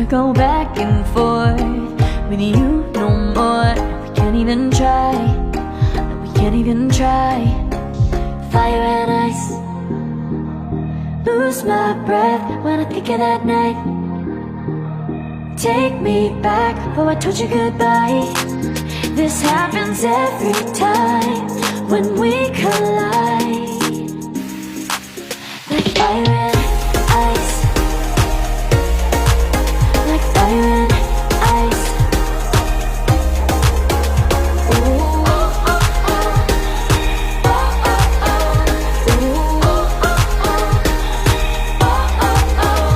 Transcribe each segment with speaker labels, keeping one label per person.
Speaker 1: go back and forth with you no more. We can't even try, no, we can't even try. Fire and ice, lose my breath when I think of that night. Take me back, oh I told you goodbye. This happens every time when we collide. Like fire and ice, like fire and ice. Ooh, oh, oh, oh. Oh, oh, oh. Ooh, oh, oh, oh. Oh, oh, oh.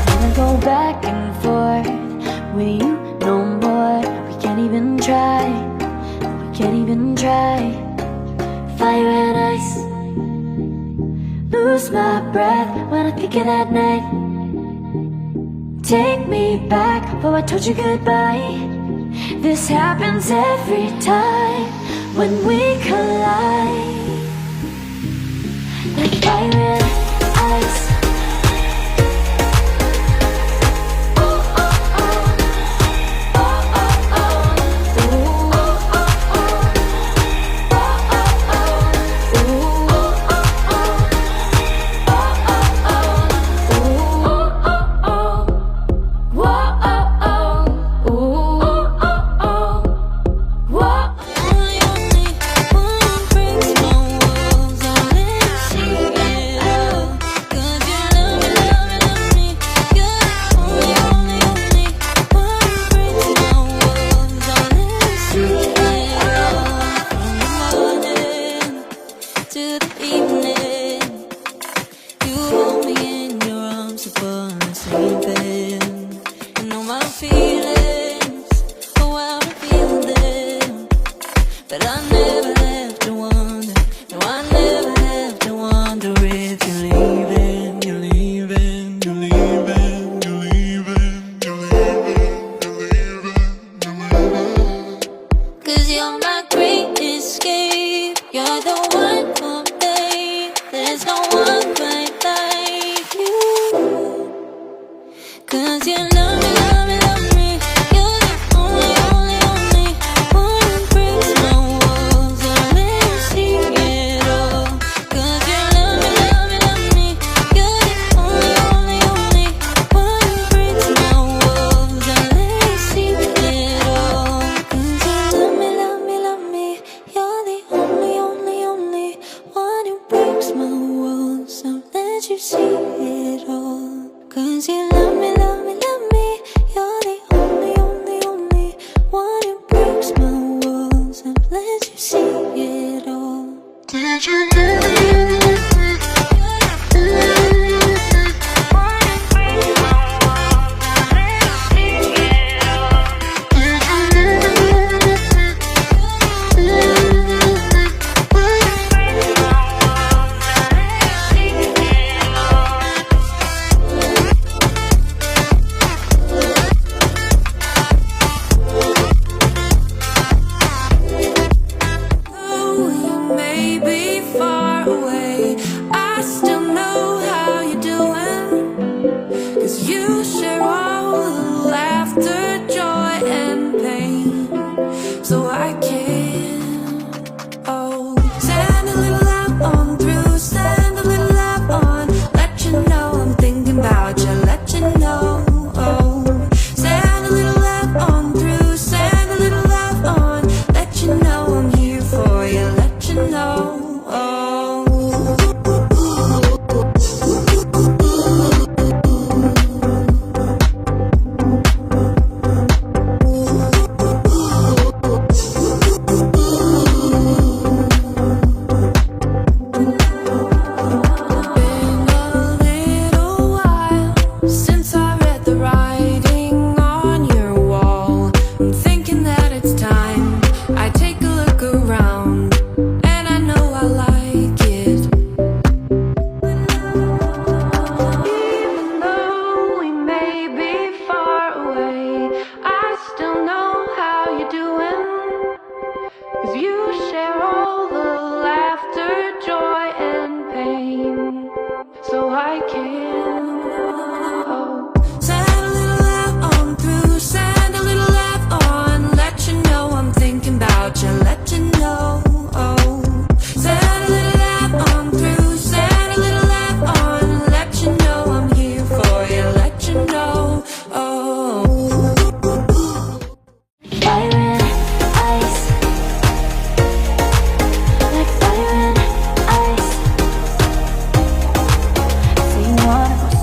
Speaker 1: Wanna go back and forth with you no more. We can't even try, we can't even try. Fire and ice, lose my breath when I think of that night. Take me back, oh I told you goodbye. This happens every time when we collide. Like fire and ice.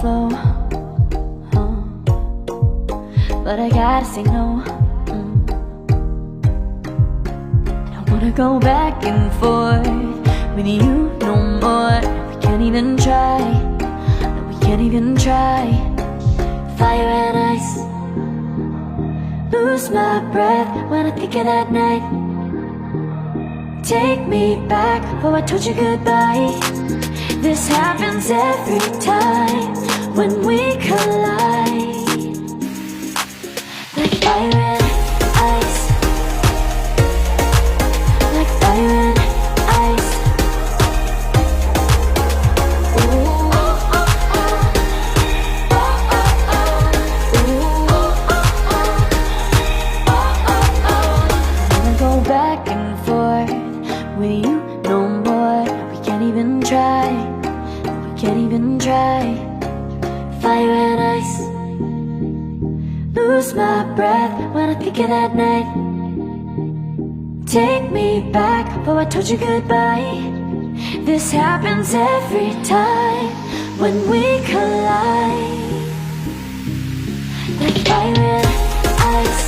Speaker 1: flow, but I gotta say no. Don't wanna go back and forth with you no more. We can't even try, no, we can't even try. Fire and ice, lose my breath when I think of that night. Take me back, oh I told you goodbye. This happens every time when we collide. Like fire and ice, like fire and ice. Ooh, oh, oh, oh. Oh, oh, oh. Ooh, oh, oh, oh. Oh, oh, oh. I wanna go back and forth with you no more. We can't even try, we can't even try. Fire and ice, lose my breath when I think of that night. Take me back, oh I told you goodbye. This happens every time when we collide. Like fire and ice.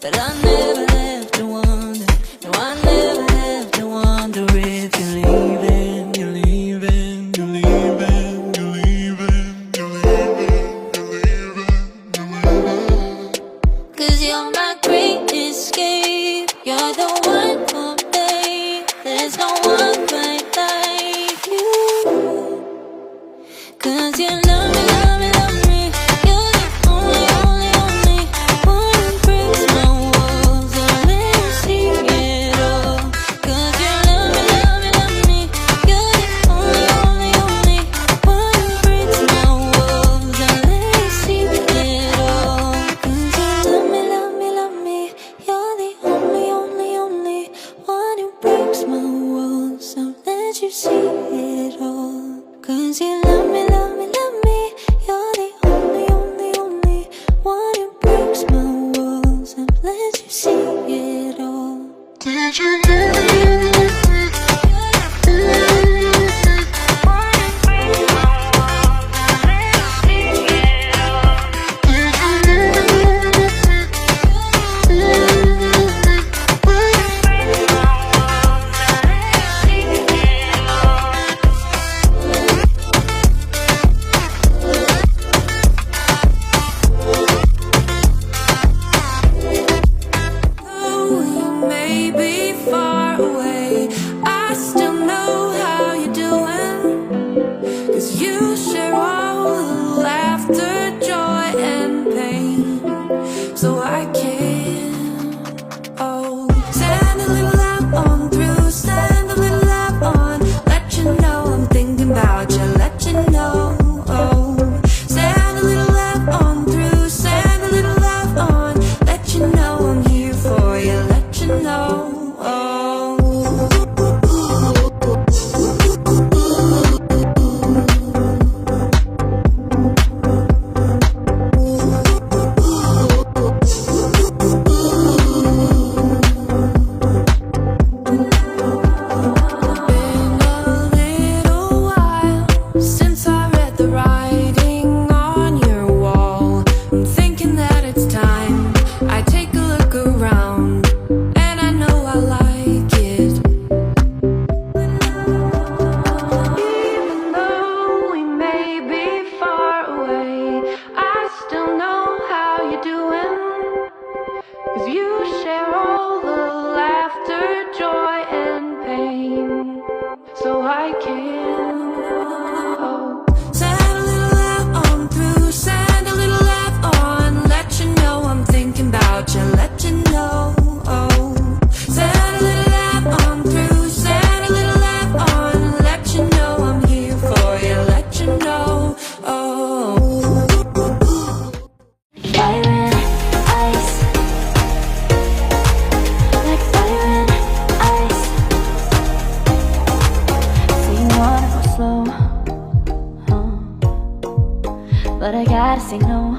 Speaker 2: But I never have to wonder, no, I never have to wonder if you're leaving, you're leaving, you're leaving, you're leaving, you're leaving, you're leaving, you're leaving. 'Cause you're my great escape, you're the one for me, there's no one quite like you. 'Cause you love me, love me, love me, you're the only, only, only one who breaks my walls. I'll never see it all. 'Cause you love me, love me, love me, you're the only, only, only one who breaks my walls. I'll never see it all. 'Cause you love me, love me, love me, you're the only, only, only one who breaks my walls. I'll let you see it all. 'Cause you love me, love me, love me, you're the only, only, only one who breaks my walls and lets you see it all. Did you may be far away,
Speaker 1: gotta say no.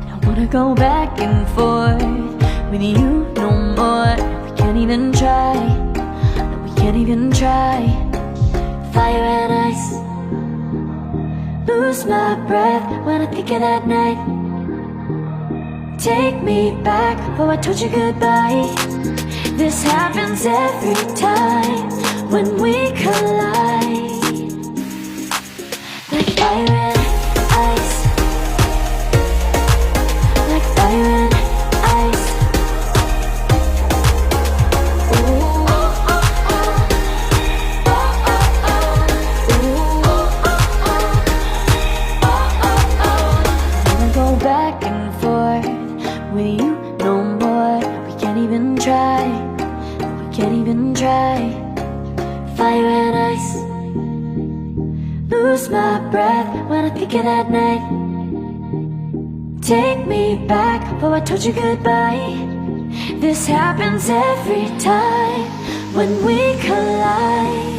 Speaker 1: I don't wanna go back and forth with you no more. We can't even try. No, we can't even try. Fire and ice. Lose my breath when I think of that night. Take me back before I told you goodbye. This happens every time when we collide. Like fire and ice. Like fire and ice. Ooh. Go back and forth with you no more. We can't even try. We can't even try. Fire and ice. Lose my breath when I think of that night. Take me back before I told you goodbye. This happens every time when we collide.